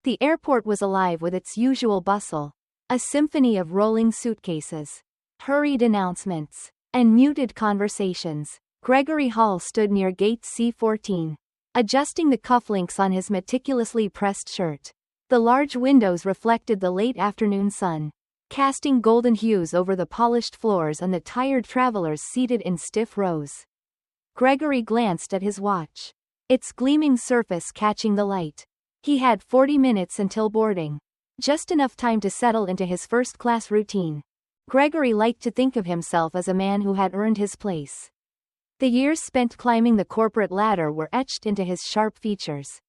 The airport was alive with its usual bustle. A symphony of rolling suitcases, hurried announcements, and muted conversations. Gregory Hall stood near gate C-14, adjusting the cufflinks on his meticulously pressed shirt. The large windows reflected the late afternoon sun, casting golden hues over the polished floors and the tired travelers seated in stiff rows. Gregory glanced at his watch, its gleaming surface catching the light. He had 40 minutes until boarding. Just enough time to settle into his first-class routine. Gregory liked to think of himself as a man who had earned his place. The years spent climbing the corporate ladder were etched into his sharp features.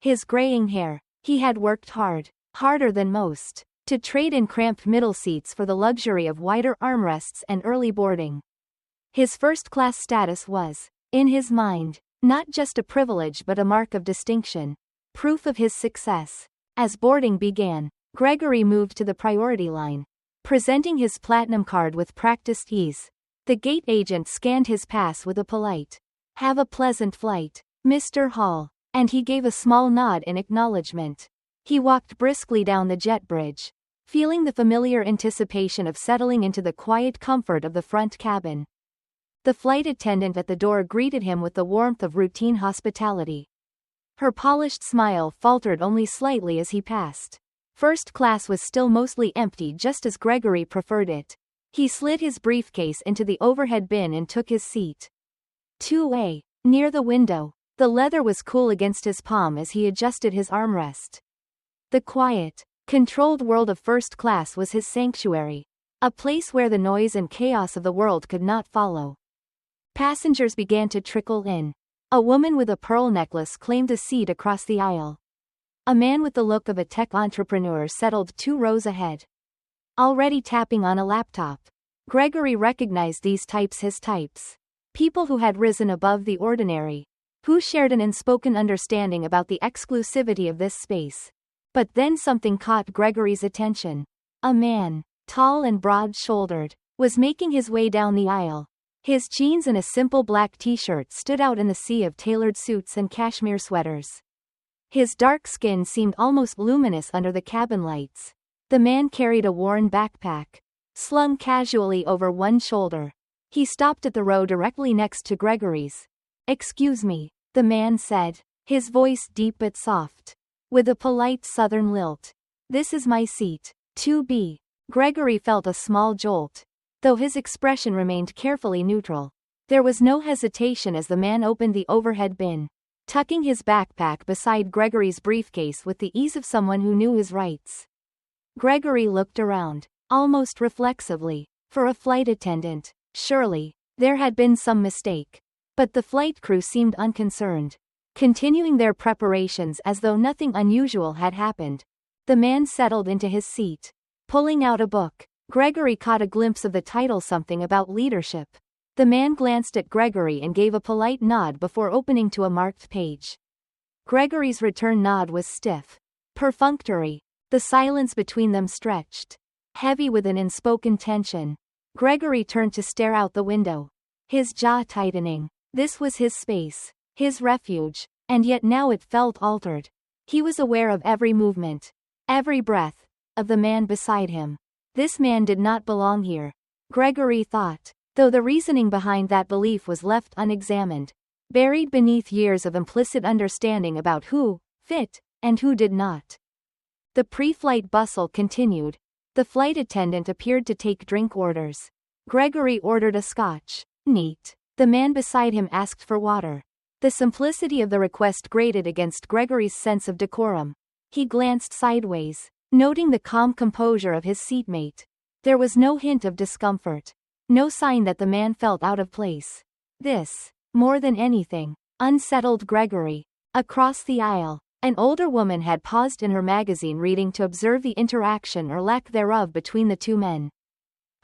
His graying hair. He had worked hard, harder than most, to trade in cramped middle seats for the luxury of wider armrests and early boarding. His first-class status was, in his mind, not just a privilege but a mark of distinction, proof of his success. As boarding began, Gregory moved to the priority line, presenting his platinum card with practiced ease. The gate agent scanned his pass with a polite, "Have a pleasant flight, Mr. Hall," and he gave a small nod in acknowledgement. He walked briskly down the jet bridge, feeling the familiar anticipation of settling into the quiet comfort of the front cabin. The flight attendant at the door greeted him with the warmth of routine hospitality. Her polished smile faltered only slightly as he passed. First class was still mostly empty, just as Gregory preferred it. He slid his briefcase into the overhead bin and took his seat. 2A, near the window. The leather was cool against his palm as he adjusted his armrest. The quiet, controlled world of first class was his sanctuary, a place where the noise and chaos of the world could not follow. Passengers began to trickle in. A woman with a pearl necklace claimed a seat across the aisle. A man with the look of a tech entrepreneur settled 2 rows ahead, already tapping on a laptop. Gregory recognized these types his types. People who had risen above the ordinary, who shared an unspoken understanding about the exclusivity of this space. But then something caught Gregory's attention. A man, tall and broad-shouldered, was making his way down the aisle. His jeans and a simple black t-shirt stood out in the sea of tailored suits and cashmere sweaters. His dark skin seemed almost luminous under the cabin lights. The man carried a worn backpack, slung casually over one shoulder. He stopped at the row directly next to Gregory's. "Excuse me," the man said, his voice deep but soft, with a polite southern lilt. "This is my seat, 2B." Gregory felt a small jolt, though his expression remained carefully neutral. There was no hesitation as the man opened the overhead bin, tucking his backpack beside Gregory's briefcase with the ease of someone who knew his rights. Gregory looked around, almost reflexively, for a flight attendant. Surely, there had been some mistake. But the flight crew seemed unconcerned, continuing their preparations as though nothing unusual had happened. The man settled into his seat, pulling out a book. Gregory caught a glimpse of the title, something about leadership. The man glanced at Gregory and gave a polite nod before opening to a marked page. Gregory's return nod was stiff, perfunctory. The silence between them stretched, heavy with an unspoken tension. Gregory turned to stare out the window, his jaw tightening. This was his space, his refuge, and yet now it felt altered. He was aware of every movement, every breath, of the man beside him. This man did not belong here, Gregory thought, though the reasoning behind that belief was left unexamined, buried beneath years of implicit understanding about who fit and who did not. The pre-flight bustle continued. The flight attendant appeared to take drink orders. Gregory ordered a scotch. "Neat." The man beside him asked for water. The simplicity of the request grated against Gregory's sense of decorum. He glanced sideways, noting the calm composure of his seatmate. There was no hint of discomfort, no sign that the man felt out of place. This, more than anything, unsettled Gregory. Across the aisle, an older woman had paused in her magazine reading to observe the interaction or lack thereof between the two men.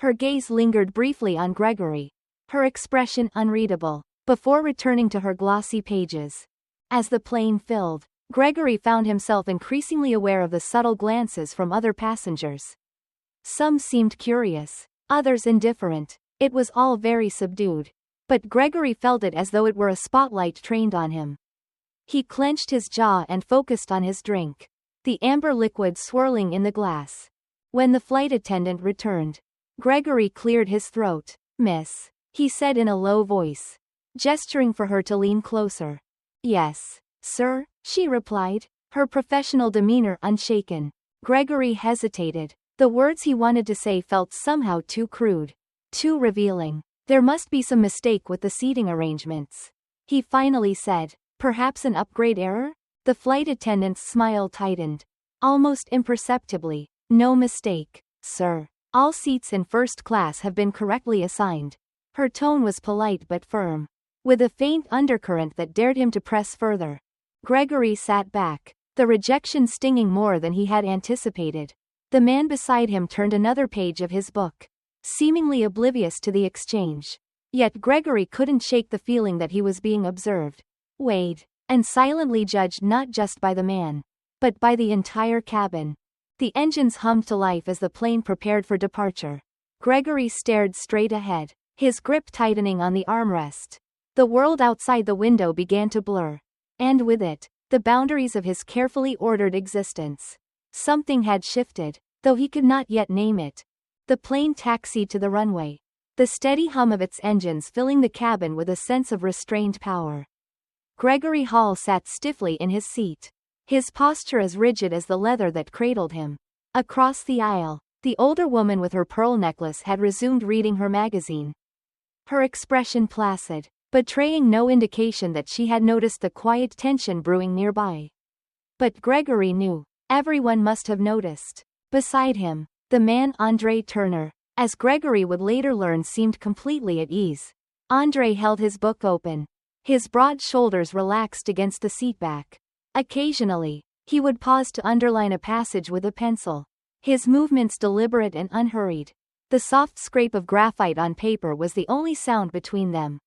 Her gaze lingered briefly on Gregory, her expression unreadable, before returning to her glossy pages. As the plane filled, Gregory found himself increasingly aware of the subtle glances from other passengers. Some seemed curious, others indifferent. It was all very subdued. But Gregory felt it as though it were a spotlight trained on him. He clenched his jaw and focused on his drink. the amber liquid swirling in the glass. When the flight attendant returned, Gregory cleared his throat. "Miss," he said in a low voice, gesturing for her to lean closer. "Yes, sir," she replied, her professional demeanor unshaken. Gregory hesitated. The words he wanted to say felt somehow too crude, too revealing. There must be some mistake with the seating arrangements. He finally said, "Perhaps an upgrade error?" The flight attendant's smile tightened, almost imperceptibly. "No mistake, sir. All seats in first class have been correctly assigned." Her tone was polite but firm, with a faint undercurrent that dared him to press further. Gregory sat back, the rejection stinging more than he had anticipated. The man beside him turned another page of his book, seemingly oblivious to the exchange. Yet Gregory couldn't shake the feeling that he was being observed, weighed, and silently judged not just by the man, but by the entire cabin. The engines hummed to life as the plane prepared for departure. Gregory stared straight ahead, his grip tightening on the armrest. The world outside the window began to blur, and with it, the boundaries of his carefully ordered existence. Something had shifted, though he could not yet name it. The plane taxied to the runway, the steady hum of its engines filling the cabin with a sense of restrained power. Gregory Hall sat stiffly in his seat, his posture as rigid as the leather that cradled him. Across the aisle, the older woman with her pearl necklace had resumed reading her magazine, her expression placid, betraying no indication that she had noticed the quiet tension brewing nearby. But Gregory knew, everyone must have noticed. Beside him, the man Andre Turner, as Gregory would later learn, seemed completely at ease. Andre held his book open, his broad shoulders relaxed against the seatback. Occasionally, he would pause to underline a passage with a pencil, his movements deliberate and unhurried. The soft scrape of graphite on paper was the only sound between them.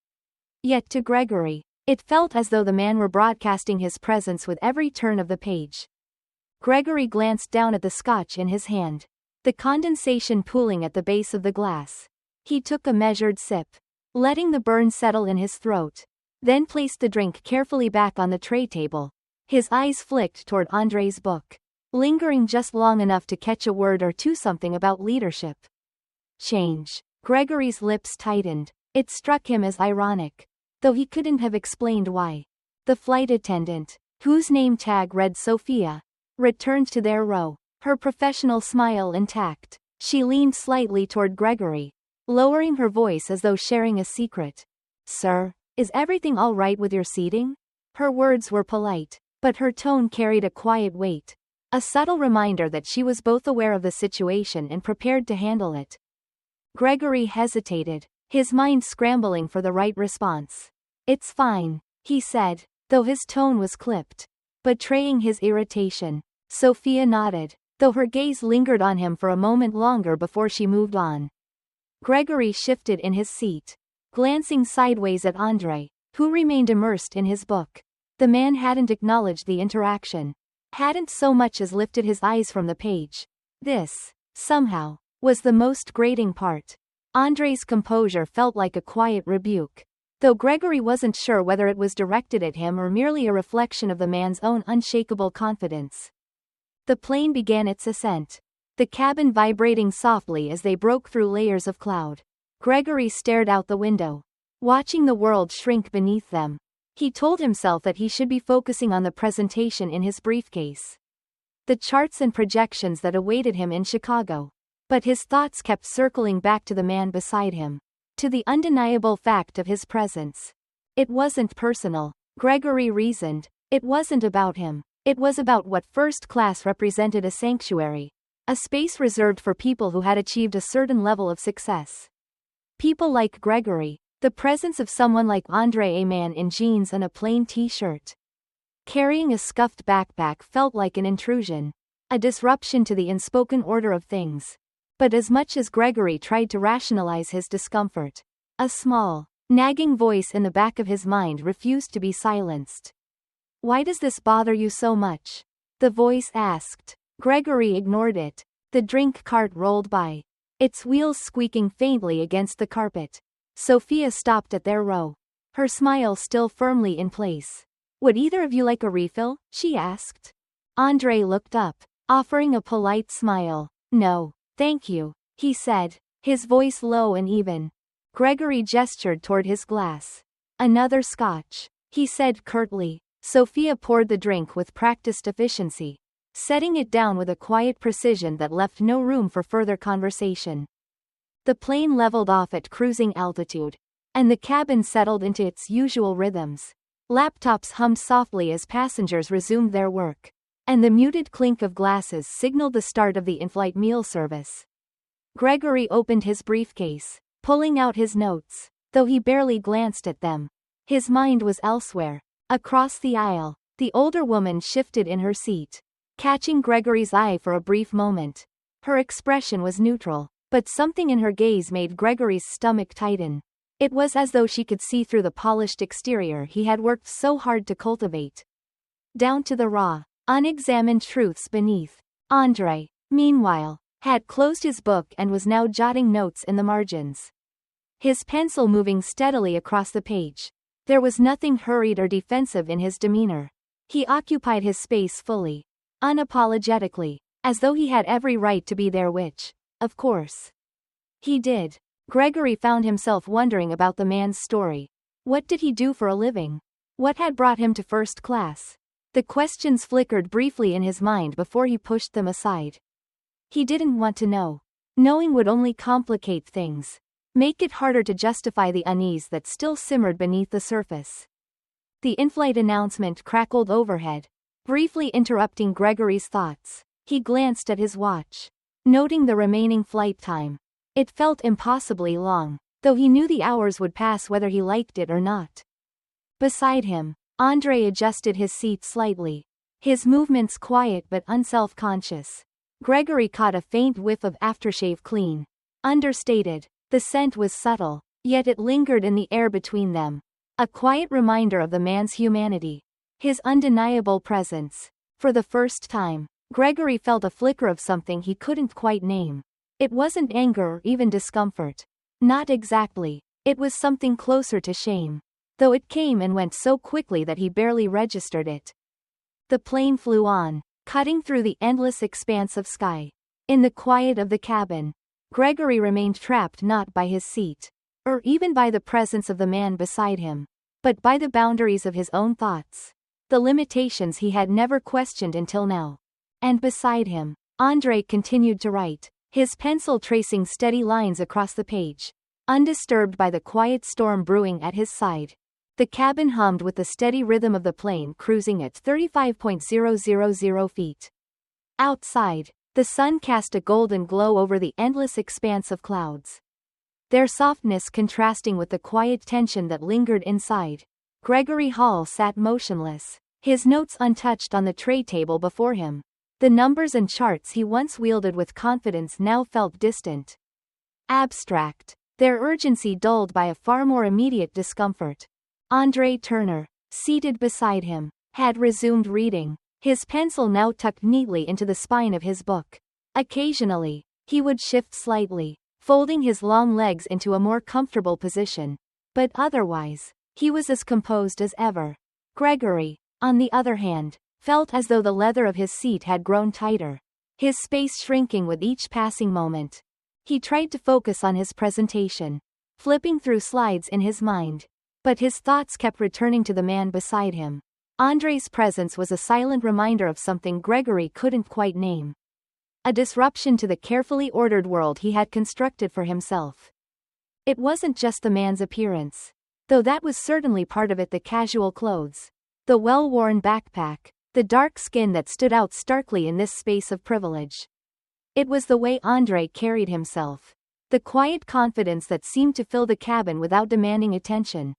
Yet to Gregory, it felt as though the man were broadcasting his presence with every turn of the page. Gregory glanced down at the scotch in his hand, the condensation pooling at the base of the glass. He took a measured sip, letting the burn settle in his throat, then placed the drink carefully back on the tray table. His eyes flicked toward Andre's book, lingering just long enough to catch a word or two, something about leadership. Change. Gregory's lips tightened. It struck him as ironic, though he couldn't have explained why. The flight attendant, whose name tag read Sophia, returned to their row, her professional smile intact. She leaned slightly toward Gregory, lowering her voice as though sharing a secret. "Sir, is everything all right with your seating?" Her words were polite, but her tone carried a quiet weight, a subtle reminder that she was both aware of the situation and prepared to handle it. Gregory hesitated, his mind scrambling for the right response. "It's fine," he said, though his tone was clipped, betraying his irritation. Sophia nodded, though her gaze lingered on him for a moment longer before she moved on. Gregory shifted in his seat, glancing sideways at Andre, who remained immersed in his book. The man hadn't acknowledged the interaction, hadn't so much as lifted his eyes from the page. This, somehow, was the most grating part. Andre's composure felt like a quiet rebuke, though Gregory wasn't sure whether it was directed at him or merely a reflection of the man's own unshakable confidence. The plane began its ascent, the cabin vibrating softly as they broke through layers of cloud. Gregory stared out the window, watching the world shrink beneath them. He told himself that he should be focusing on the presentation in his briefcase, the charts and projections that awaited him in Chicago. But his thoughts kept circling back to the man beside him, to the undeniable fact of his presence. It wasn't personal, Gregory reasoned. It wasn't about him. It was about what first class represented: a sanctuary, a space reserved for people who had achieved a certain level of success. People like Gregory, the presence of someone like Andre, a man in jeans and a plain t-shirt, carrying a scuffed backpack, felt like an intrusion, a disruption to the unspoken order of things. But as much as Gregory tried to rationalize his discomfort, a small, nagging voice in the back of his mind refused to be silenced. "Why does this bother you so much?" the voice asked. Gregory ignored it. The drink cart rolled by, its wheels squeaking faintly against the carpet. Sophia stopped at their row, her smile still firmly in place. "Would either of you like a refill?" she asked. Andrei looked up, offering a polite smile. No, thank you, he said, his voice low and even. Gregory gestured toward his glass. Another scotch, he said curtly. Sophia poured the drink with practiced efficiency, setting it down with a quiet precision that left no room for further conversation. The plane leveled off at cruising altitude, and the cabin settled into its usual rhythms. Laptops hummed softly as passengers resumed their work, and the muted clink of glasses signaled the start of the in-flight meal service. Gregory opened his briefcase, pulling out his notes, though he barely glanced at them. His mind was elsewhere. Across the aisle, the older woman shifted in her seat, catching Gregory's eye for a brief moment. Her expression was neutral, but something in her gaze made Gregory's stomach tighten. It was as though she could see through the polished exterior he had worked so hard to cultivate, down to the raw, unexamined truths beneath. Andrei, meanwhile, had closed his book and was now jotting notes in the margins, his pencil moving steadily across the page. There was nothing hurried or defensive in his demeanor. He occupied his space fully, unapologetically, as though he had every right to be there, which, of course, he did. Gregory found himself wondering about the man's story. What did he do for a living? What had brought him to first class? The questions flickered briefly in his mind before he pushed them aside. He didn't want to know. Knowing would only complicate things, make it harder to justify the unease that still simmered beneath the surface. The in-flight announcement crackled overhead, briefly interrupting Gregory's thoughts. He glanced at his watch, noting the remaining flight time. It felt impossibly long, though he knew the hours would pass whether he liked it or not. Beside him, Andrei adjusted his seat slightly, his movements quiet but unself-conscious. Gregory caught a faint whiff of aftershave clean, understated. The scent was subtle, yet it lingered in the air between them, a quiet reminder of the man's humanity, his undeniable presence. For the first time, Gregory felt a flicker of something he couldn't quite name. It wasn't anger or even discomfort. Not exactly. It was something closer to shame, though it came and went so quickly that he barely registered it. The plane flew on, cutting through the endless expanse of sky. In the quiet of the cabin, Gregory remained trapped not by his seat, or even by the presence of the man beside him, but by the boundaries of his own thoughts, the limitations he had never questioned until now. And beside him, Andrei continued to write, his pencil tracing steady lines across the page, undisturbed by the quiet storm brewing at his side. The cabin hummed with the steady rhythm of the plane cruising at 35,000 feet. Outside, the sun cast a golden glow over the endless expanse of clouds, their softness contrasting with the quiet tension that lingered inside. Gregory Hall sat motionless, his notes untouched on the tray table before him. The numbers and charts he once wielded with confidence now felt distant, abstract, their urgency dulled by a far more immediate discomfort. Andrei Turner, seated beside him, had resumed reading, his pencil now tucked neatly into the spine of his book. Occasionally, he would shift slightly, folding his long legs into a more comfortable position, but otherwise, he was as composed as ever. Gregory, on the other hand, felt as though the leather of his seat had grown tighter, his space shrinking with each passing moment. He tried to focus on his presentation, flipping through slides in his mind, but his thoughts kept returning to the man beside him. Andrei's presence was a silent reminder of something Gregory couldn't quite name. A disruption to the carefully ordered world he had constructed for himself. It wasn't just the man's appearance, though that was certainly part of it. The casual clothes, the well-worn backpack, the dark skin that stood out starkly in this space of privilege. It was the way Andrei carried himself, the quiet confidence that seemed to fill the cabin without demanding attention.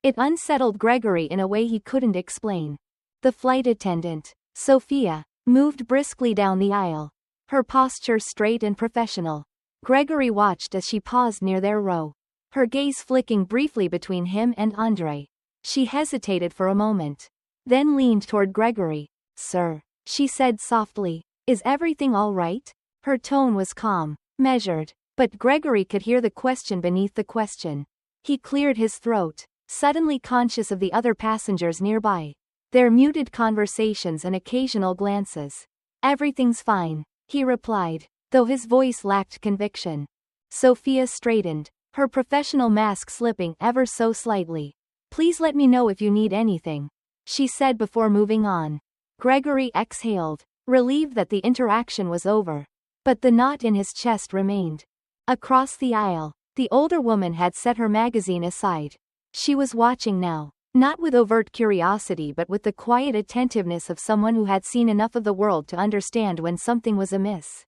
It unsettled Gregory in a way he couldn't explain. The flight attendant, Sophia, moved briskly down the aisle, her posture straight and professional. Gregory watched as she paused near their row, her gaze flicking briefly between him and Andrei. She hesitated for a moment, then leaned toward Gregory. "Sir," she said softly, "is everything all right?" Her tone was calm, measured, but Gregory could hear the question beneath the question. He cleared his throat, suddenly conscious of the other passengers nearby. Their muted conversations and occasional glances. "Everything's fine," he replied, though his voice lacked conviction. Sophia straightened, her professional mask slipping ever so slightly. "Please let me know if you need anything," she said before moving on. Gregory exhaled, relieved that the interaction was over. But the knot in his chest remained. Across the aisle, the older woman had set her magazine aside. She was watching now, not with overt curiosity but with the quiet attentiveness of someone who had seen enough of the world to understand when something was amiss.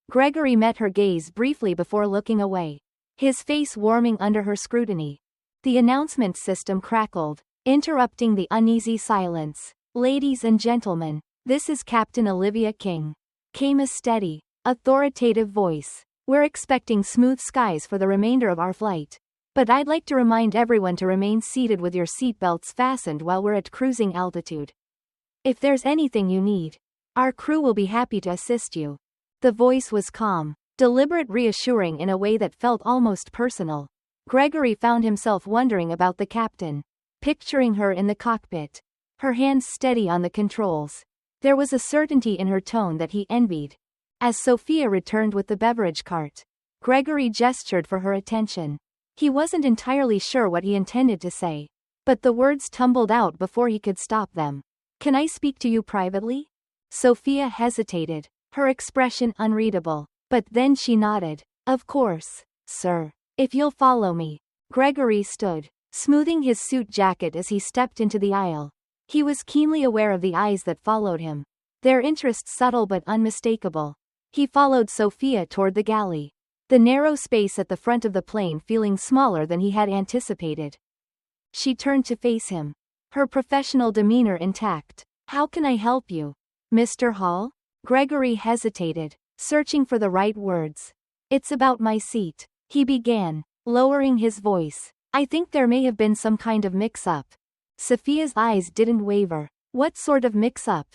Gregory met her gaze briefly before looking away, his face warming under her scrutiny. The announcement system crackled, interrupting the uneasy silence. "Ladies and gentlemen, this is Captain Olivia King," came a steady, authoritative voice. "We're expecting smooth skies for the remainder of our flight. But I'd like to remind everyone to remain seated with your seatbelts fastened while we're at cruising altitude. If there's anything you need, our crew will be happy to assist you." The voice was calm, deliberate, reassuring in a way that felt almost personal. Gregory found himself wondering about the captain, picturing her in the cockpit, her hands steady on the controls. There was a certainty in her tone that he envied. As Sophia returned with the beverage cart, Gregory gestured for her attention. He wasn't entirely sure what he intended to say, but the words tumbled out before he could stop them. "Can I speak to you privately?" Sophia hesitated, her expression unreadable, but then she nodded. "Of course, sir. If you'll follow me." Gregory stood, smoothing his suit jacket as he stepped into the aisle. He was keenly aware of the eyes that followed him, their interest subtle but unmistakable. He followed Sophia toward the galley, the narrow space at the front of the plane feeling smaller than he had anticipated. She turned to face him, her professional demeanor intact. "How can I help you, Mr. Hall?" Gregory hesitated, searching for the right words. "It's about my seat," he began, lowering his voice. "I think there may have been some kind of mix-up." Sophia's eyes didn't waver. "What sort of mix-up?"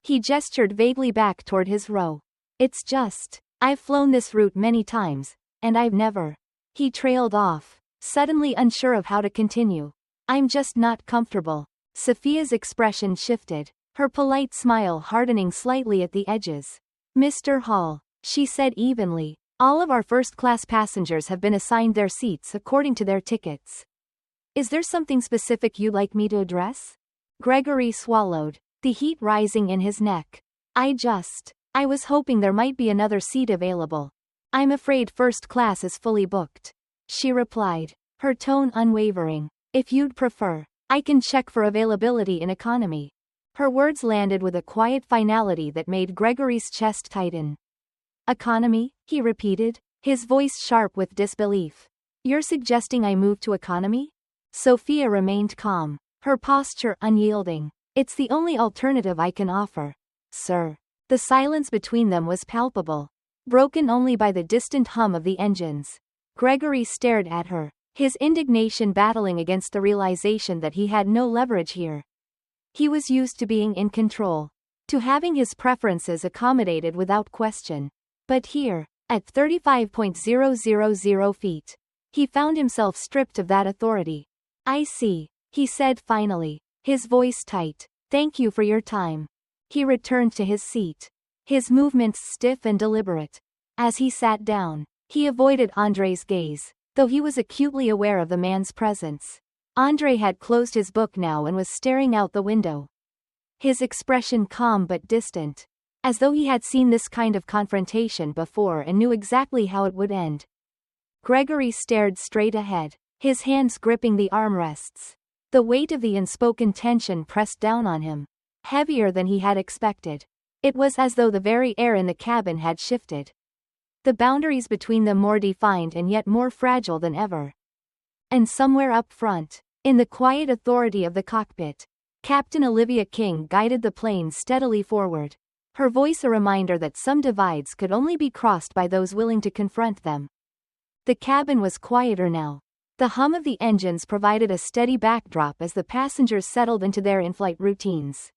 He gestured vaguely back toward his row. "It's just, I've flown this route many times, and I've never..." He trailed off, suddenly unsure of how to continue. "I'm just not comfortable." Sophia's expression shifted, her polite smile hardening slightly at the edges. "Mr. Hall," she said evenly, "all of our first-class passengers have been assigned their seats according to their tickets. Is there something specific you'd like me to address?" Gregory swallowed, the heat rising in his neck. I was hoping there might be another seat available. I'm afraid first class is fully booked," she replied, her tone unwavering. "If you'd prefer, I can check for availability in economy." Her words landed with a quiet finality that made Gregory's chest tighten. "Economy?" he repeated, his voice sharp with disbelief. "You're suggesting I move to economy?" Sophia remained calm, her posture unyielding. "It's the only alternative I can offer, sir." The silence between them was palpable, broken only by the distant hum of the engines. Gregory stared at her, his indignation battling against the realization that he had no leverage here. He was used to being in control, to having his preferences accommodated without question. But here, at 35,000 feet, he found himself stripped of that authority. "I see," he said finally, his voice tight. "Thank you for your time." He returned to his seat, his movements stiff and deliberate. As he sat down, he avoided Andre's gaze, though he was acutely aware of the man's presence. Andre had closed his book now and was staring out the window, his expression calm but distant, as though he had seen this kind of confrontation before and knew exactly how it would end. Gregory stared straight ahead, his hands gripping the armrests. The weight of the unspoken tension pressed down on him, heavier than he had expected. It was as though the very air in the cabin had shifted, the boundaries between them more defined and yet more fragile than ever. And somewhere up front, in the quiet authority of the cockpit, Captain Olivia King guided the plane steadily forward, her voice a reminder that some divides could only be crossed by those willing to confront them. The cabin was quieter now. The hum of the engines provided a steady backdrop as the passengers settled into their in-flight routines.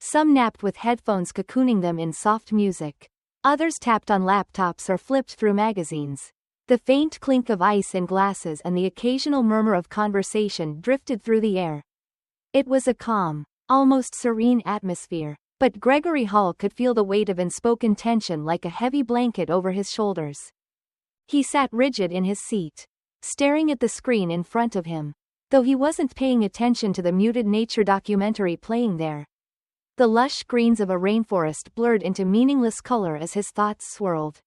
Some napped with headphones cocooning them in soft music. Others tapped on laptops or flipped through magazines. The faint clink of ice in glasses and the occasional murmur of conversation drifted through the air. It was a calm, almost serene atmosphere, but Gregory Hall could feel the weight of unspoken tension like a heavy blanket over his shoulders. He sat rigid in his seat, staring at the screen in front of him, though he wasn't paying attention to the muted nature documentary playing there. The lush greens of a rainforest blurred into meaningless color as his thoughts swirled.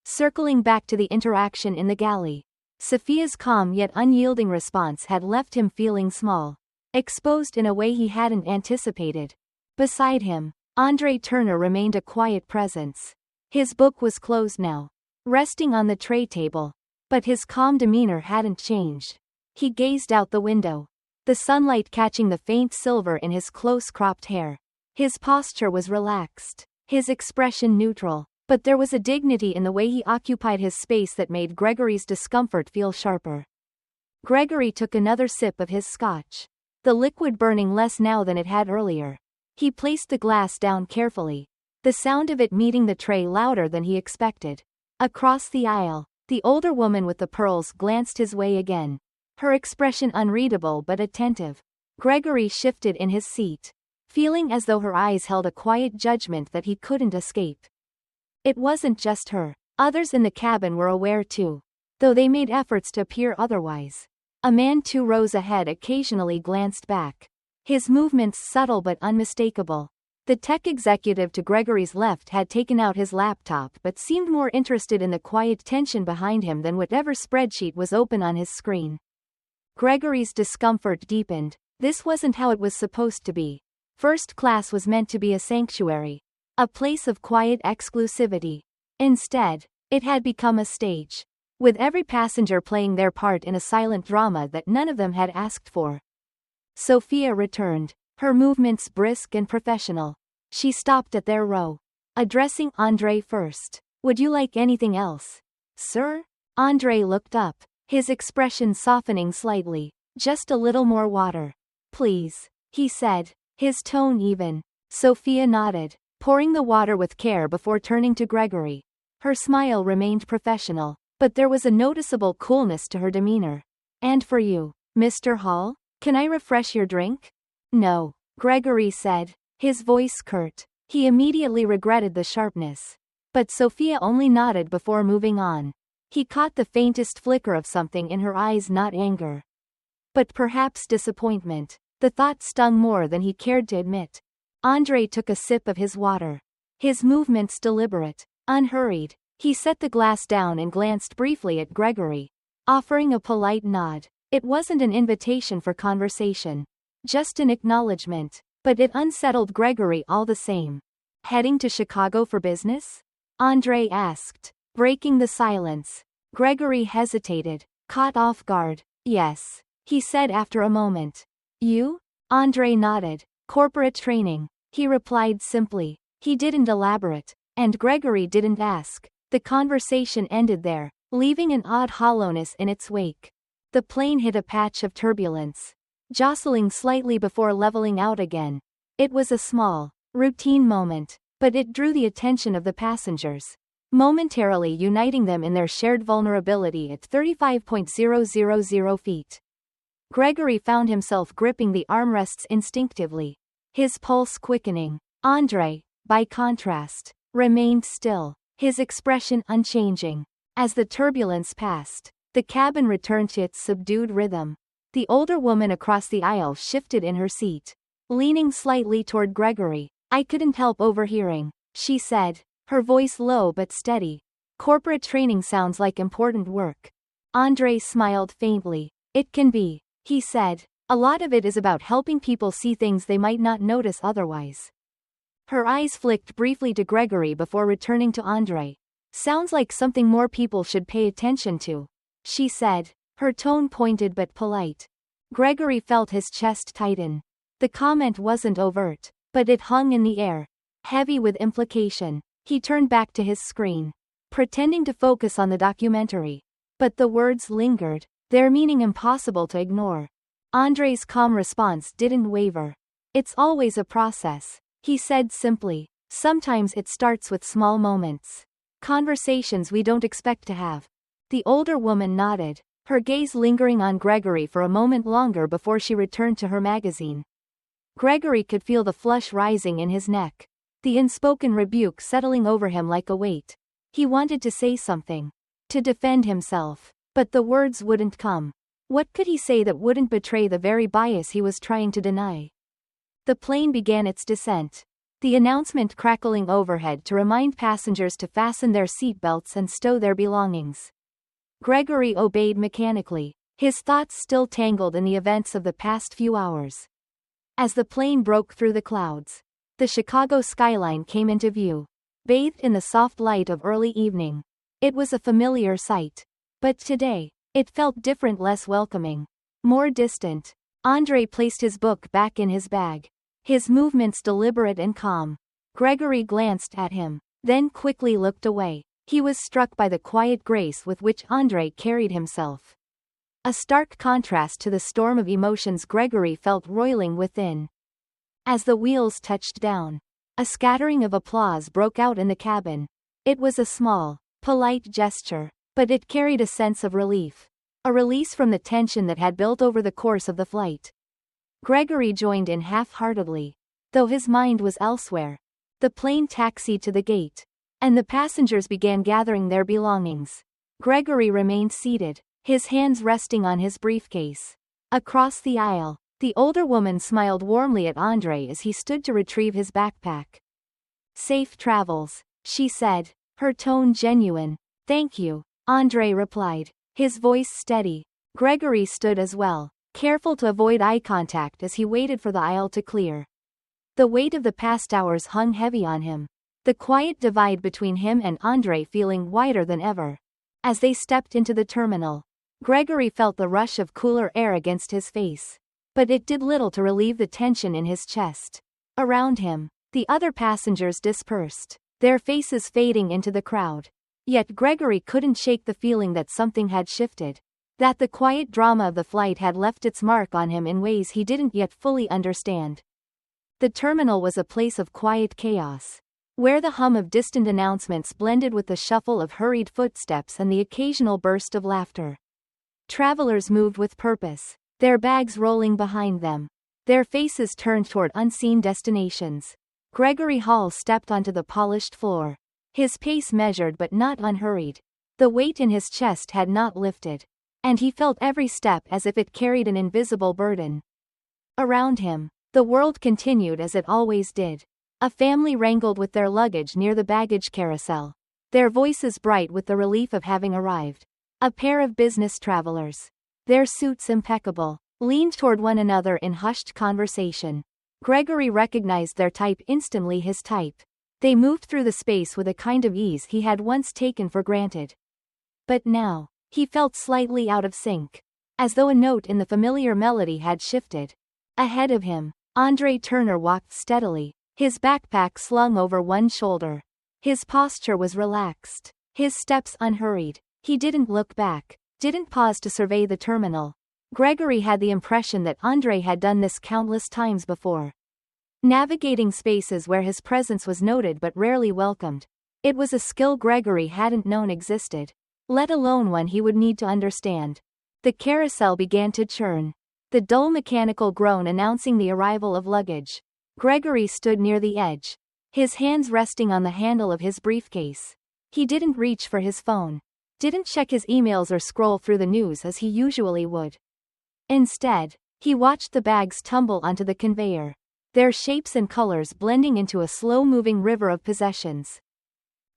Circling back to the interaction in the galley, Sophia's calm yet unyielding response had left him feeling small, exposed in a way he hadn't anticipated. Beside him, Andre Turner remained a quiet presence. His book was closed now, resting on the tray table, but his calm demeanor hadn't changed. He gazed out the window, the sunlight catching the faint silver in his close-cropped hair. His posture was relaxed, his expression neutral, but there was a dignity in the way he occupied his space that made Gregory's discomfort feel sharper. Gregory took another sip of his scotch, the liquid burning less now than it had earlier. He placed the glass down carefully, the sound of it meeting the tray louder than he expected. Across the aisle, the older woman with the pearls glanced his way again, her expression unreadable but attentive. Gregory shifted in his seat, feeling as though her eyes held a quiet judgment that he couldn't escape. It wasn't just her. Others in the cabin were aware too, though they made efforts to appear otherwise. A man 2 rows ahead occasionally glanced back, his movements subtle but unmistakable. The tech executive to Gregory's left had taken out his laptop but seemed more interested in the quiet tension behind him than whatever spreadsheet was open on his screen. Gregory's discomfort deepened. This wasn't how it was supposed to be. First class was meant to be a sanctuary, a place of quiet exclusivity. Instead, it had become a stage, with every passenger playing their part in a silent drama that none of them had asked for. Sophia returned, her movements brisk and professional. She stopped at their row, addressing Andre first. "Would you like anything else, sir?" Andre looked up, his expression softening slightly. "Just a little more water, please," he said, his tone even. Sophia nodded, pouring the water with care before turning to Gregory. Her smile remained professional, but there was a noticeable coolness to her demeanor. "And for you, Mr. Hall? Can I refresh your drink?" "No," Gregory said, his voice curt. He immediately regretted the sharpness. But Sophia only nodded before moving on. He caught the faintest flicker of something in her eyes, not anger, but perhaps disappointment. The thought stung more than he cared to admit. Andre took a sip of his water, his movements deliberate, unhurried. He set the glass down and glanced briefly at Gregory, offering a polite nod. It wasn't an invitation for conversation, just an acknowledgement, but it unsettled Gregory all the same. "Heading to Chicago for business?" Andre asked, breaking the silence. Gregory hesitated, caught off guard. "Yes," he said after a moment. "You?" Andre nodded. "Corporate training," he replied simply. He didn't elaborate, and Gregory didn't ask. The conversation ended there, leaving an odd hollowness in its wake. The plane hit a patch of turbulence, jostling slightly before leveling out again. It was a small, routine moment, but it drew the attention of the passengers, momentarily uniting them in their shared vulnerability at 35,000 feet. Gregory found himself gripping the armrests instinctively, his pulse quickening. Andre, by contrast, remained still, his expression unchanging. As the turbulence passed, the cabin returned to its subdued rhythm. The older woman across the aisle shifted in her seat, leaning slightly toward Gregory. "I couldn't help overhearing," she said, her voice low but steady. "Corporate training sounds like important work." Andre smiled faintly. "It can be," he said. "A lot of it is about helping people see things they might not notice otherwise." Her eyes flicked briefly to Gregory before returning to Andre. "Sounds like something more people should pay attention to," she said, her tone pointed but polite. Gregory felt his chest tighten. The comment wasn't overt, but it hung in the air, heavy with implication. He turned back to his screen, pretending to focus on the documentary. But the words lingered, their meaning impossible to ignore. Andre's calm response didn't waver. "It's always a process," he said simply. "Sometimes it starts with small moments. Conversations we don't expect to have." The older woman nodded, her gaze lingering on Gregory for a moment longer before she returned to her magazine. Gregory could feel the flush rising in his neck. The unspoken rebuke settling over him like a weight. He wanted to say something. To defend himself. But the words wouldn't come. What could he say that wouldn't betray the very bias he was trying to deny? The plane began its descent. The announcement crackling overhead to remind passengers to fasten their seatbelts and stow their belongings. Gregory obeyed mechanically, his thoughts still tangled in the events of the past few hours. As the plane broke through the clouds, the Chicago skyline came into view, bathed in the soft light of early evening. It was a familiar sight. But today, it felt different, less welcoming. More distant. Andre placed his book back in his bag. His movements deliberate and calm. Gregory glanced at him, then quickly looked away. He was struck by the quiet grace with which Andre carried himself. A stark contrast to the storm of emotions Gregory felt roiling within. As the wheels touched down, a scattering of applause broke out in the cabin. It was a small, polite gesture, but it carried a sense of relief. A release from the tension that had built over the course of the flight. Gregory joined in half-heartedly, though his mind was elsewhere. The plane taxied to the gate, and the passengers began gathering their belongings. Gregory remained seated, his hands resting on his briefcase. Across the aisle, the older woman smiled warmly at Andre as he stood to retrieve his backpack. "Safe travels," she said, her tone genuine. "Thank you," Andre replied, his voice steady. Gregory stood as well, careful to avoid eye contact as he waited for the aisle to clear. The weight of the past hours hung heavy on him, the quiet divide between him and Andre feeling wider than ever. As they stepped into the terminal, Gregory felt the rush of cooler air against his face, but it did little to relieve the tension in his chest. Around him, the other passengers dispersed, their faces fading into the crowd. Yet Gregory couldn't shake the feeling that something had shifted. That the quiet drama of the flight had left its mark on him in ways he didn't yet fully understand. The terminal was a place of quiet chaos, where the hum of distant announcements blended with the shuffle of hurried footsteps and the occasional burst of laughter. Travelers moved with purpose, their bags rolling behind them, their faces turned toward unseen destinations. Gregory Hall stepped onto the polished floor, his pace measured but not unhurried. The weight in his chest had not lifted, and he felt every step as if it carried an invisible burden. Around him, the world continued as it always did. A family wrangled with their luggage near the baggage carousel, their voices bright with the relief of having arrived. A pair of business travelers, their suits impeccable, leaned toward one another in hushed conversation. Gregory recognized their type instantly, his type. They moved through the space with a kind of ease he had once taken for granted. But now, he felt slightly out of sync, as though a note in the familiar melody had shifted. Ahead of him, Andre Turner walked steadily, his backpack slung over one shoulder. His posture was relaxed, his steps unhurried. He didn't look back, didn't pause to survey the terminal. Gregory had the impression that Andre had done this countless times before, navigating spaces where his presence was noted but rarely welcomed. It was a skill Gregory hadn't known existed, let alone one he would need to understand. The carousel began to churn, the dull mechanical groan announcing the arrival of luggage. Gregory stood near the edge, his hands resting on the handle of his briefcase. He didn't reach for his phone, didn't check his emails or scroll through the news as he usually would. Instead, he watched the bags tumble onto the conveyor, their shapes and colors blending into a slow-moving river of possessions.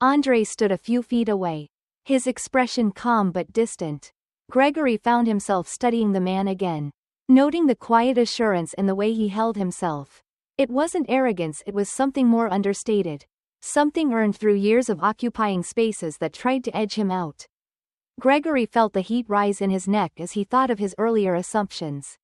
Andre stood a few feet away, his expression calm but distant. Gregory found himself studying the man again, noting the quiet assurance in the way he held himself. It wasn't arrogance, it was something more understated, something earned through years of occupying spaces that tried to edge him out. Gregory felt the heat rise in his neck as he thought of his earlier assumptions.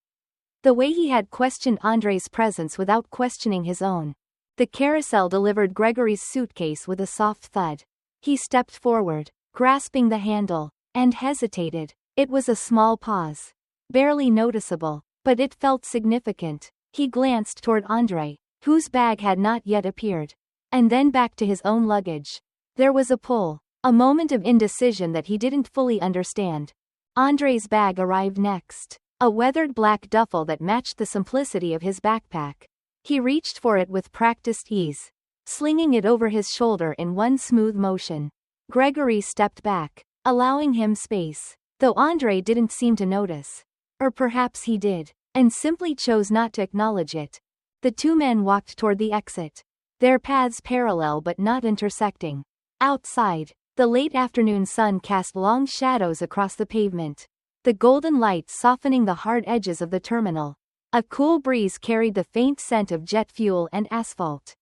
The way he had questioned Andre's presence without questioning his own. The carousel delivered Gregory's suitcase with a soft thud. He stepped forward, grasping the handle, and hesitated. It was a small pause, barely noticeable, but it felt significant. He glanced toward Andre, whose bag had not yet appeared, and then back to his own luggage. There was a pull, a moment of indecision that he didn't fully understand. Andre's bag arrived next, a weathered black duffel that matched the simplicity of his backpack. He reached for it with practiced ease, slinging it over his shoulder in one smooth motion. Gregory stepped back, allowing him space, though Andrei didn't seem to notice. Or perhaps he did, and simply chose not to acknowledge it. The two men walked toward the exit, their paths parallel but not intersecting. Outside, the late afternoon sun cast long shadows across the pavement, the golden light softening the hard edges of the terminal. A cool breeze carried the faint scent of jet fuel and asphalt,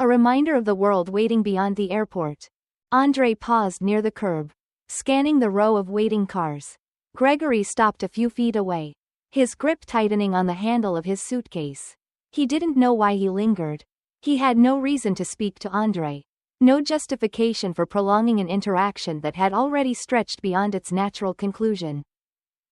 a reminder of the world waiting beyond the airport. Andrei paused near the curb, scanning the row of waiting cars. Gregory stopped a few feet away, his grip tightening on the handle of his suitcase. He didn't know why he lingered. He had no reason to speak to Andrei, no justification for prolonging an interaction that had already stretched beyond its natural conclusion.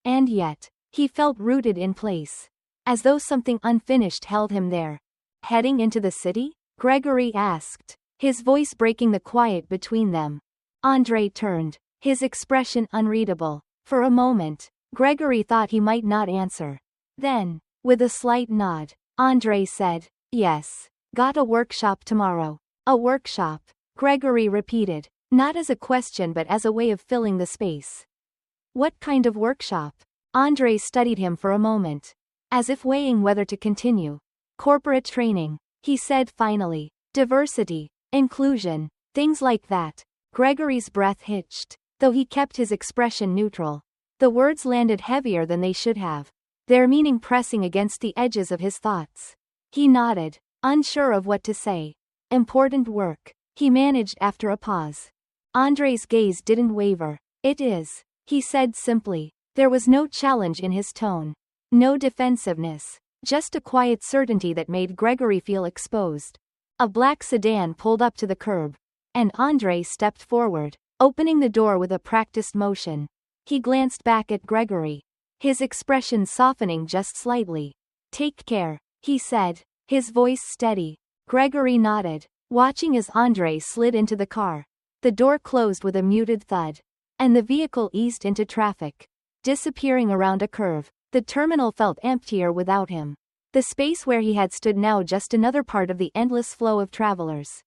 And yet, he felt rooted in place, as though something unfinished held him there. Heading into the city? Gregory asked, his voice breaking the quiet between them. Andrei turned, his expression unreadable. For a moment, Gregory thought he might not answer. Then, with a slight nod, Andrei said, "Yes. Got a workshop tomorrow." "A workshop," Gregory repeated, not as a question but as a way of filling the space. "What kind of workshop?" Andrei studied him for a moment, as if weighing whether to continue. "Corporate training," he said finally. "Diversity, inclusion, things like that." Gregory's breath hitched, though he kept his expression neutral. The words landed heavier than they should have, their meaning pressing against the edges of his thoughts. He nodded, unsure of what to say. "Important work," he managed after a pause. Andrei's gaze didn't waver. "It is," he said simply. There was no challenge in his tone, no defensiveness, just a quiet certainty that made Gregory feel exposed. A black sedan pulled up to the curb, and Andrei stepped forward, opening the door with a practiced motion. He glanced back at Gregory, his expression softening just slightly. "Take care," he said, his voice steady. Gregory nodded, watching as Andrei slid into the car. The door closed with a muted thud, and the vehicle eased into traffic, disappearing around a curve. The terminal felt emptier without him. The space where he had stood now just another part of the endless flow of travelers.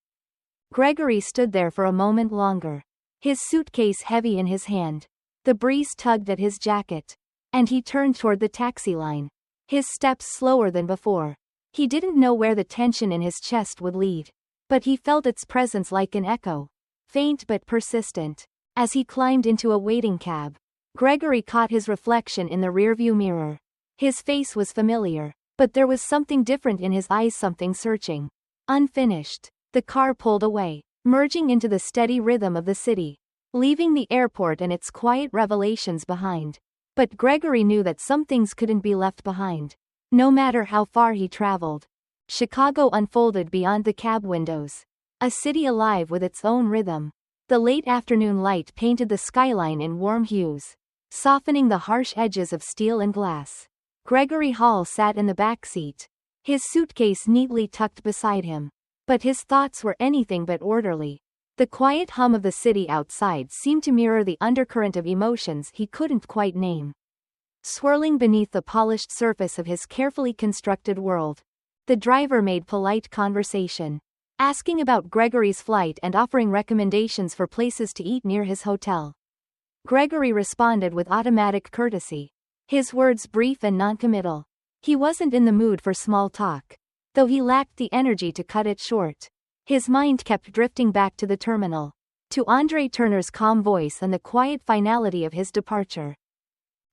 Gregory stood there for a moment longer, his suitcase heavy in his hand. The breeze tugged at his jacket, and he turned toward the taxi line, his steps slower than before. He didn't know where the tension in his chest would lead, but he felt its presence like an echo, faint but persistent. As he climbed into a waiting cab, Gregory caught his reflection in the rearview mirror. His face was familiar, but there was something different in his eyes, something searching. Unfinished. The car pulled away, merging into the steady rhythm of the city, leaving the airport and its quiet revelations behind. But Gregory knew that some things couldn't be left behind, no matter how far he traveled. Chicago unfolded beyond the cab windows, a city alive with its own rhythm. The late afternoon light painted the skyline in warm hues, softening the harsh edges of steel and glass. Gregory Hall sat in the back seat, his suitcase neatly tucked beside him. But his thoughts were anything but orderly. The quiet hum of the city outside seemed to mirror the undercurrent of emotions he couldn't quite name, swirling beneath the polished surface of his carefully constructed world. The driver made polite conversation, asking about Gregory's flight and offering recommendations for places to eat near his hotel. Gregory responded with automatic courtesy, his words brief and noncommittal. He wasn't in the mood for small talk, though he lacked the energy to cut it short. His mind kept drifting back to the terminal, to Andrei Turner's calm voice and the quiet finality of his departure.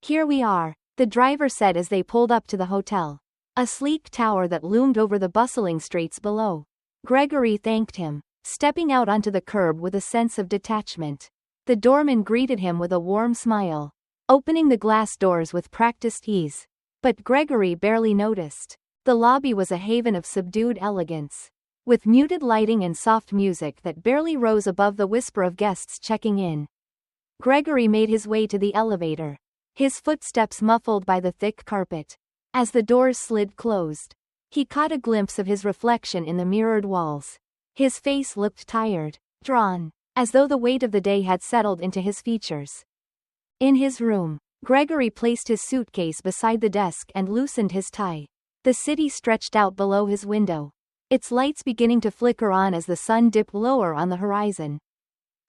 "Here we are," the driver said as they pulled up to the hotel, a sleek tower that loomed over the bustling streets below. Gregory thanked him, stepping out onto the curb with a sense of detachment. The doorman greeted him with a warm smile, opening the glass doors with practiced ease. But Gregory barely noticed. The lobby was a haven of subdued elegance, with muted lighting and soft music that barely rose above the whisper of guests checking in. Gregory made his way to the elevator, his footsteps muffled by the thick carpet. As the doors slid closed, he caught a glimpse of his reflection in the mirrored walls. His face looked tired, drawn, as though the weight of the day had settled into his features. In his room, Gregory placed his suitcase beside the desk and loosened his tie. The city stretched out below his window, its lights beginning to flicker on as the sun dipped lower on the horizon.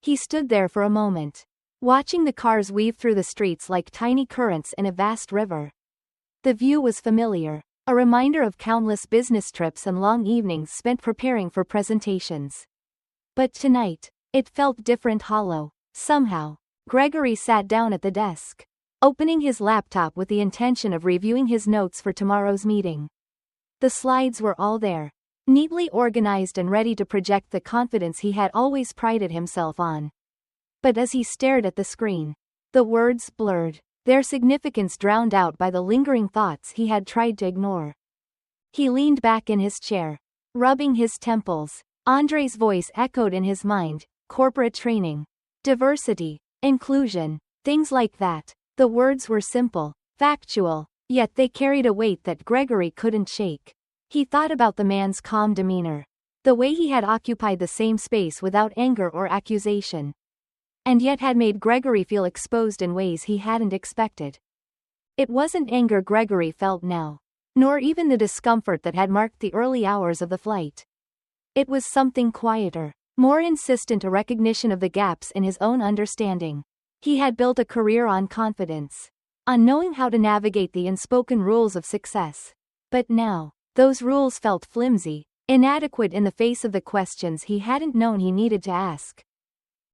He stood there for a moment, watching the cars weave through the streets like tiny currents in a vast river. The view was familiar, a reminder of countless business trips and long evenings spent preparing for presentations. But tonight, it felt different, hollow. Somehow, Gregory sat down at the desk, opening his laptop with the intention of reviewing his notes for tomorrow's meeting. The slides were all there, neatly organized and ready to project the confidence he had always prided himself on. But as he stared at the screen, the words blurred, their significance drowned out by the lingering thoughts he had tried to ignore. He leaned back in his chair, rubbing his temples. Andre's voice echoed in his mind, corporate training, diversity, inclusion, things like that. The words were simple, factual, yet they carried a weight that Gregory couldn't shake. He thought about the man's calm demeanor, the way he had occupied the same space without anger or accusation, and yet had made Gregory feel exposed in ways he hadn't expected. It wasn't anger Gregory felt now, nor even the discomfort that had marked the early hours of the flight. It was something quieter, more insistent, a recognition of the gaps in his own understanding. He had built a career on confidence, on knowing how to navigate the unspoken rules of success. But now, those rules felt flimsy, inadequate in the face of the questions he hadn't known he needed to ask.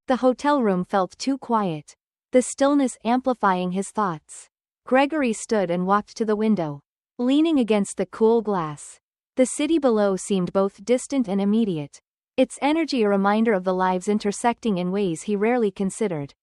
The hotel room felt too quiet, the stillness amplifying his thoughts. Gregory stood and walked to the window, leaning against the cool glass. The city below seemed both distant and immediate, its energy a reminder of the lives intersecting in ways he rarely considered.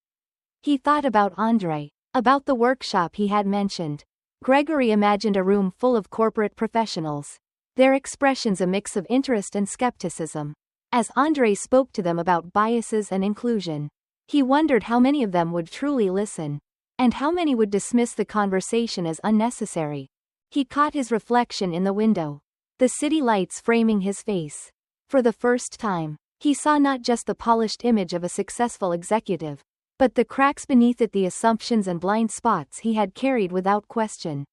He thought about Andre, about the workshop he had mentioned. Gregory imagined a room full of corporate professionals, their expressions a mix of interest and skepticism. As Andre spoke to them about biases and inclusion, he wondered how many of them would truly listen, and how many would dismiss the conversation as unnecessary. He caught his reflection in the window, the city lights framing his face. For the first time, he saw not just the polished image of a successful executive, but the cracks beneath it, the assumptions and blind spots he had carried without question.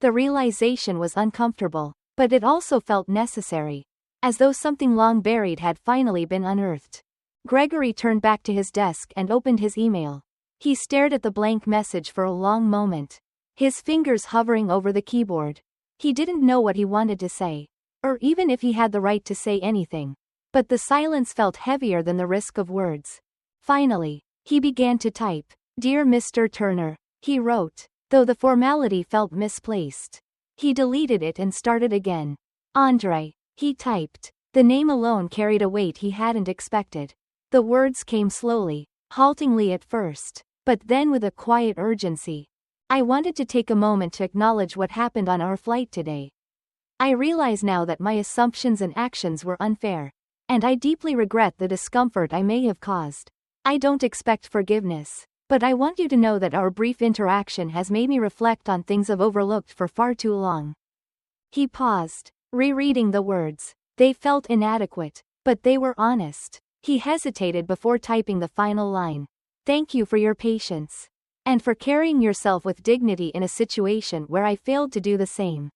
The realization was uncomfortable, but it also felt necessary, as though something long buried had finally been unearthed. Gregory turned back to his desk and opened his email. He stared at the blank message for a long moment, his fingers hovering over the keyboard. He didn't know what he wanted to say, or even if he had the right to say anything, but the silence felt heavier than the risk of words. Finally, he began to type. "Dear Mr. Turner," he wrote, though the formality felt misplaced. He deleted it and started again. "Andre," he typed. The name alone carried a weight he hadn't expected. The words came slowly, haltingly at first, but then with a quiet urgency. "I wanted to take a moment to acknowledge what happened on our flight today. I realize now that my assumptions and actions were unfair, and I deeply regret the discomfort I may have caused. I don't expect forgiveness, but I want you to know that our brief interaction has made me reflect on things I've overlooked for far too long." He paused, rereading the words. They felt inadequate, but they were honest. He hesitated before typing the final line. "Thank you for your patience, and for carrying yourself with dignity in a situation where I failed to do the same."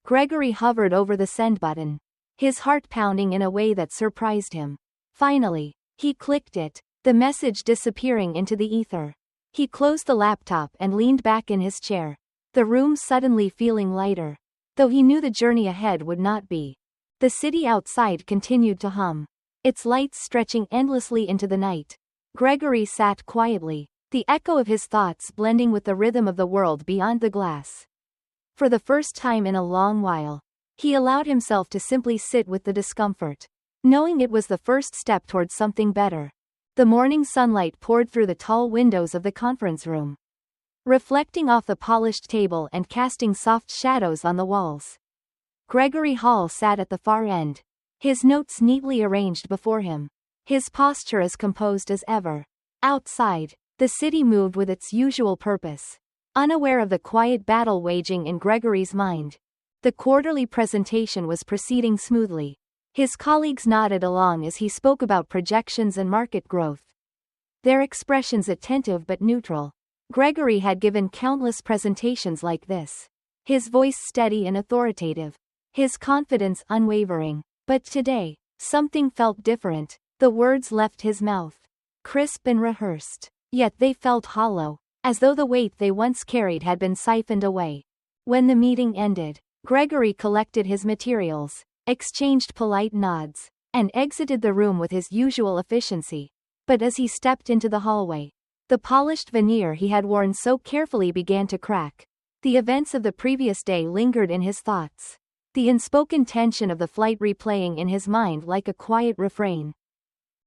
Gregory hovered over the send button, his heart pounding in a way that surprised him. Finally, he clicked it, the message disappearing into the ether. He closed the laptop and leaned back in his chair, the room suddenly feeling lighter, though he knew the journey ahead would not be. The city outside continued to hum, its lights stretching endlessly into the night. Gregory sat quietly, the echo of his thoughts blending with the rhythm of the world beyond the glass. For the first time in a long while, he allowed himself to simply sit with the discomfort, knowing it was the first step towards something better. The morning sunlight poured through the tall windows of the conference room, reflecting off the polished table and casting soft shadows on the walls. Gregory Hall sat at the far end, his notes neatly arranged before him, his posture as composed as ever. Outside, the city moved with its usual purpose, unaware of the quiet battle waging in Gregory's mind. The quarterly presentation was proceeding smoothly. His colleagues nodded along as he spoke about projections and market growth, their expressions attentive but neutral. Gregory had given countless presentations like this. his voice steady and authoritative, his confidence unwavering. But today, something felt different. The words left his mouth, crisp and rehearsed, yet they felt hollow, as though the weight they once carried had been siphoned away. When the meeting ended, Gregory collected his materials, exchanged polite nods, and exited the room with his usual efficiency. But as he stepped into the hallway, the polished veneer he had worn so carefully began to crack. The events of the previous day lingered in his thoughts, the unspoken tension of the flight replaying in his mind like a quiet refrain.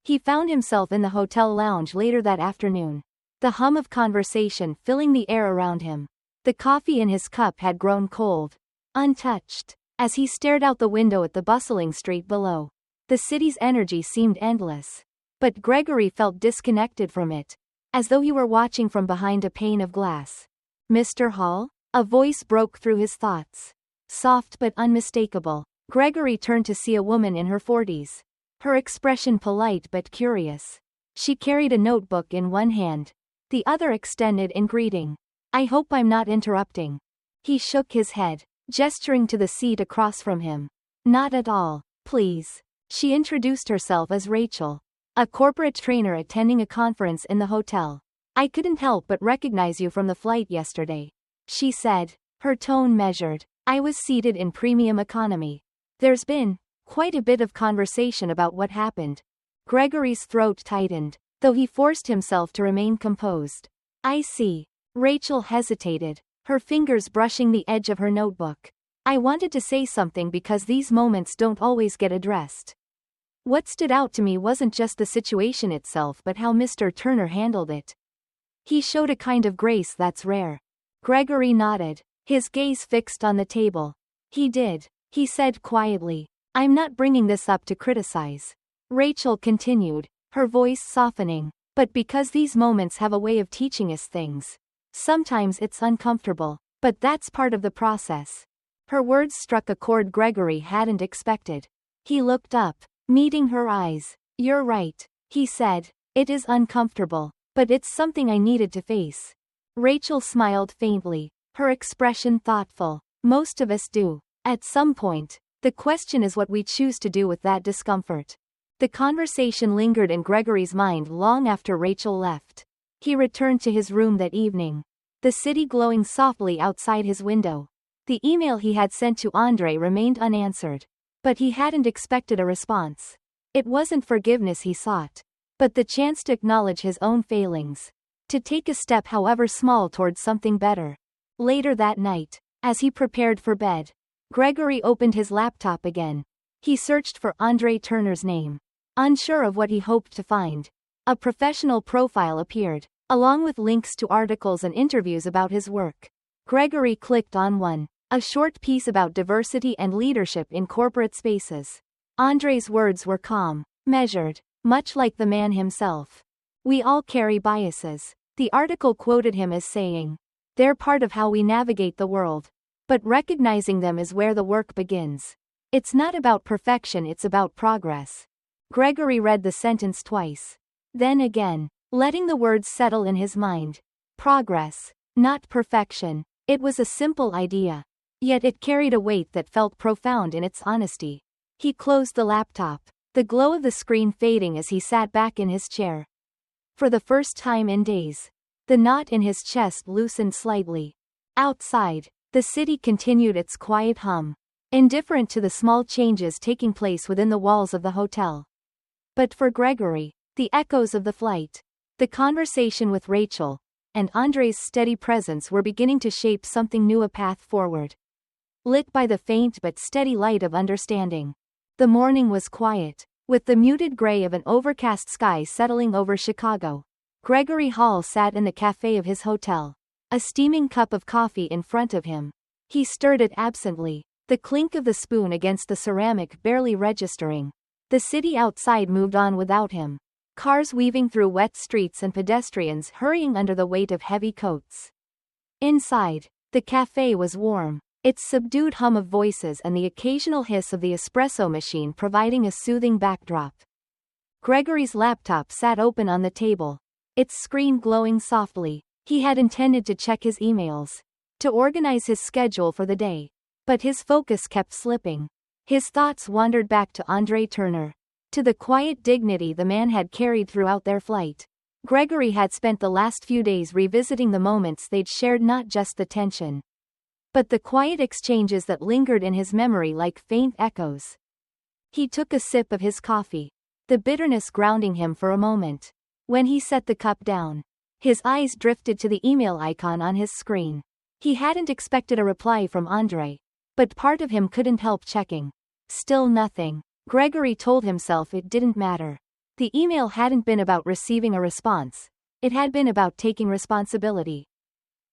He found himself in the hotel lounge later that afternoon, the hum of conversation filling the air around him. The coffee in his cup had grown cold, untouched, as he stared out the window at the bustling street below. The city's energy seemed endless, but Gregory felt disconnected from it, as though he were watching from behind a pane of glass. "Mr. Hall?" A voice broke through his thoughts. Soft but unmistakable. Gregory turned to see a woman in her 40s. Her expression polite but curious. She carried a notebook in one hand, the other extended in greeting. "I hope I'm not interrupting." He shook his head, gesturing to the seat across from him. "Not at all, please." She introduced herself as Rachel, a corporate trainer attending a conference in the hotel. "I couldn't help but recognize you from the flight yesterday," she said, her tone measured. "I was seated in premium economy. There's been quite a bit of conversation about what happened." Gregory's throat tightened, though he forced himself to remain composed. "I see." Rachel hesitated, her fingers brushing the edge of her notebook. "I wanted to say something because these moments don't always get addressed. What stood out to me wasn't just the situation itself but how Mr. Turner handled it. He showed a kind of grace that's rare." Gregory nodded, his gaze fixed on the table. "He did," he said quietly. "I'm not bringing this up to criticize," Rachel continued, her voice softening, "but because these moments have a way of teaching us things. Sometimes it's uncomfortable, but that's part of the process." Her words struck a chord Gregory hadn't expected. He looked up, meeting her eyes. "You're right," he said. "It is uncomfortable, but it's something I needed to face." Rachel smiled faintly, her expression thoughtful. "Most of us do, at some point. The question is what we choose to do with that discomfort." The conversation lingered in Gregory's mind long after Rachel left. He returned to his room that evening, the city glowing softly outside his window. The email he had sent to Andre remained unanswered, but he hadn't expected a response. It wasn't forgiveness he sought, but the chance to acknowledge his own failings, to take a step however small towards something better. Later that night, as he prepared for bed, Gregory opened his laptop again. He searched for Andre Turner's name, unsure of what he hoped to find. A professional profile appeared, along with links to articles and interviews about his work. Gregory clicked on one, a short piece about diversity and leadership in corporate spaces. Andre's words were calm, measured, much like the man himself. "We all carry biases," the article quoted him as saying. "They're part of how we navigate the world. But recognizing them is where the work begins. It's not about perfection, it's about progress." Gregory read the sentence twice, then again, letting the words settle in his mind. Progress, not perfection. It was a simple idea, yet it carried a weight that felt profound in its honesty. He closed the laptop, the glow of the screen fading as he sat back in his chair. For the first time in days, the knot in his chest loosened slightly. Outside, the city continued its quiet hum, indifferent to the small changes taking place within the walls of the hotel. But for Gregory, the echoes of the flight, the conversation with Rachel, and Andre's steady presence were beginning to shape something new, a path forward, lit by the faint but steady light of understanding. The morning was quiet, with the muted gray of an overcast sky settling over Chicago. Gregory Hall sat in the cafe of his hotel, a steaming cup of coffee in front of him. He stirred it absently, the clink of the spoon against the ceramic barely registering. The city outside moved on without him. Cars weaving through wet streets and pedestrians hurrying under the weight of heavy coats. Inside, the cafe was warm, its subdued hum of voices and the occasional hiss of the espresso machine providing a soothing backdrop. Gregory's laptop sat open on the table, its screen glowing softly. He had intended to check his emails, to organize his schedule for the day. But his focus kept slipping. His thoughts wandered back to Andre Turner. To the quiet dignity the man had carried throughout their flight. Gregory had spent the last few days revisiting the moments they'd shared, not just the tension, but the quiet exchanges that lingered in his memory like faint echoes. He took a sip of his coffee, the bitterness grounding him for a moment. When he set the cup down, his eyes drifted to the email icon on his screen. He hadn't expected a reply from Andre, but part of him couldn't help checking. Still nothing. Gregory told himself it didn't matter. The email hadn't been about receiving a response. It had been about taking responsibility.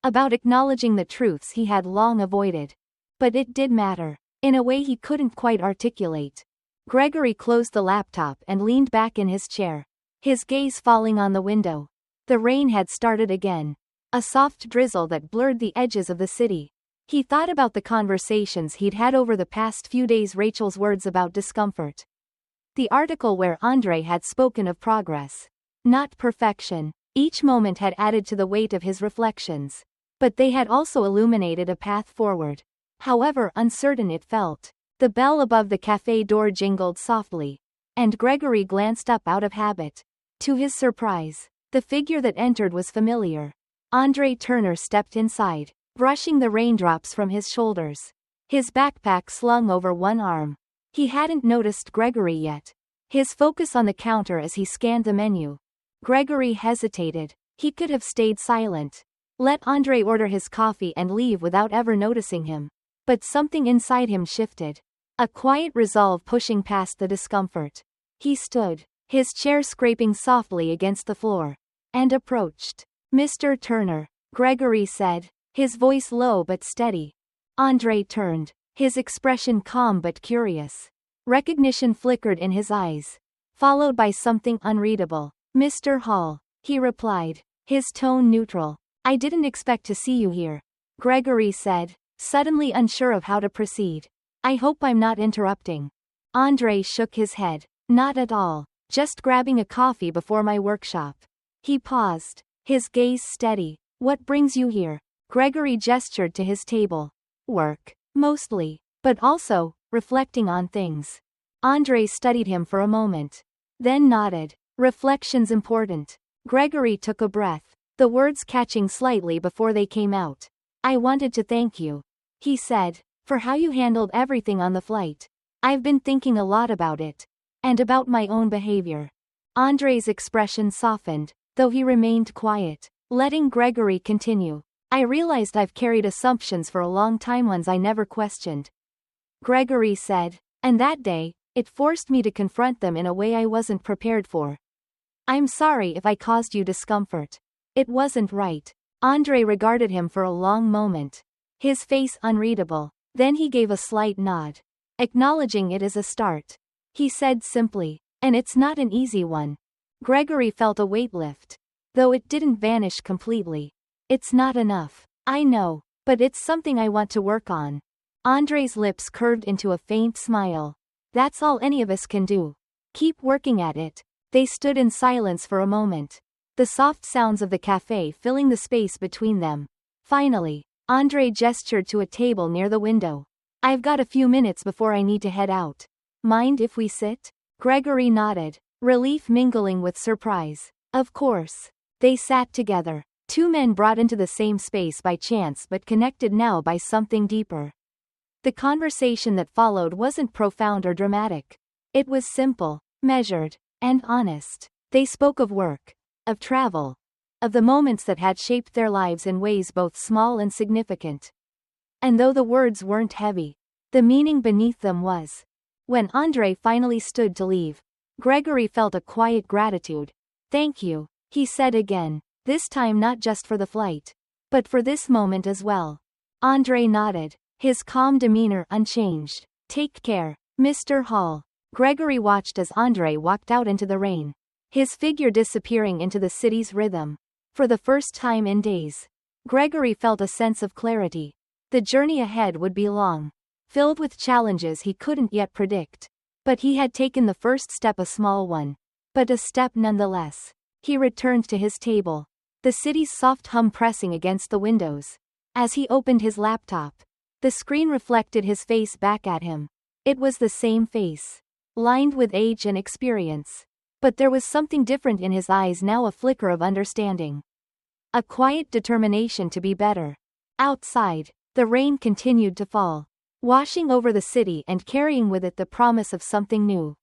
About acknowledging the truths he had long avoided. But it did matter, in a way he couldn't quite articulate. Gregory closed the laptop and leaned back in his chair, his gaze falling on the window. The rain had started again. A soft drizzle that blurred the edges of the city. He thought about the conversations he'd had over the past few days, Rachel's words about discomfort. The article where Andre had spoken of progress, not perfection. Each moment had added to the weight of his reflections. But they had also illuminated a path forward. However uncertain it felt. The bell above the cafe door jingled softly, and Gregory glanced up out of habit. To his surprise, the figure that entered was familiar. Andre Turner stepped inside, brushing the raindrops from his shoulders. His backpack slung over one arm. He hadn't noticed Gregory yet. His focus on the counter as he scanned the menu. Gregory hesitated. He could have stayed silent. Let Andre order his coffee and leave without ever noticing him. But something inside him shifted. A quiet resolve pushing past the discomfort. He stood, his chair scraping softly against the floor, and approached. "Mr. Turner," Gregory said, his voice low but steady. Andre turned, his expression calm but curious. Recognition flickered in his eyes, followed by something unreadable. "Mr. Hall," he replied, his tone neutral. "I didn't expect to see you here," Gregory said, suddenly unsure of how to proceed. "I hope I'm not interrupting." Andre shook his head. "Not at all. Just grabbing a coffee before my workshop." He paused, his gaze steady. "What brings you here?" Gregory gestured to his table. "Work. Mostly. But also, reflecting on things." Andre studied him for a moment, then nodded. "Reflection's important." Gregory took a breath, the words catching slightly before they came out. "I wanted to thank you," he said, "for how you handled everything on the flight. I've been thinking a lot about it. And about my own behavior." Andre's expression softened, though he remained quiet, letting Gregory continue. "I realized I've carried assumptions for a long time, ones I never questioned," Gregory said, "and that day, it forced me to confront them in a way I wasn't prepared for. I'm sorry if I caused you discomfort. It wasn't right." Andre regarded him for a long moment, his face unreadable. Then he gave a slight nod, acknowledging it as a start. He said simply, "And it's not an easy one." Gregory felt a weight lift, though it didn't vanish completely. "It's not enough. I know, but it's something I want to work on." Andre's lips curved into a faint smile. "That's all any of us can do. Keep working at it." They stood in silence for a moment, the soft sounds of the cafe filling the space between them. Finally, Andre gestured to a table near the window. "I've got a few minutes before I need to head out. Mind if we sit?" Gregory nodded, relief mingling with surprise. "Of course." They sat together, two men brought into the same space by chance but connected now by something deeper. The conversation that followed wasn't profound or dramatic. It was simple, measured, and honest. They spoke of work, of travel, of the moments that had shaped their lives in ways both small and significant. And though the words weren't heavy, the meaning beneath them was. When Andre finally stood to leave, Gregory felt a quiet gratitude. "Thank you," he said again, this time not just for the flight, but for this moment as well. Andre nodded, his calm demeanor unchanged. "Take care, Mr. Hall." Gregory watched as Andre walked out into the rain, his figure disappearing into the city's rhythm. For the first time in days, Gregory felt a sense of clarity. The journey ahead would be long, filled with challenges he couldn't yet predict. But he had taken the first step, a small one, but a step nonetheless. He returned to his table, the city's soft hum pressing against the windows. As he opened his laptop, the screen reflected his face back at him. It was the same face, lined with age and experience. But there was something different in his eyes now, a flicker of understanding. A quiet determination to be better. Outside, the rain continued to fall, washing over the city and carrying with it the promise of something new.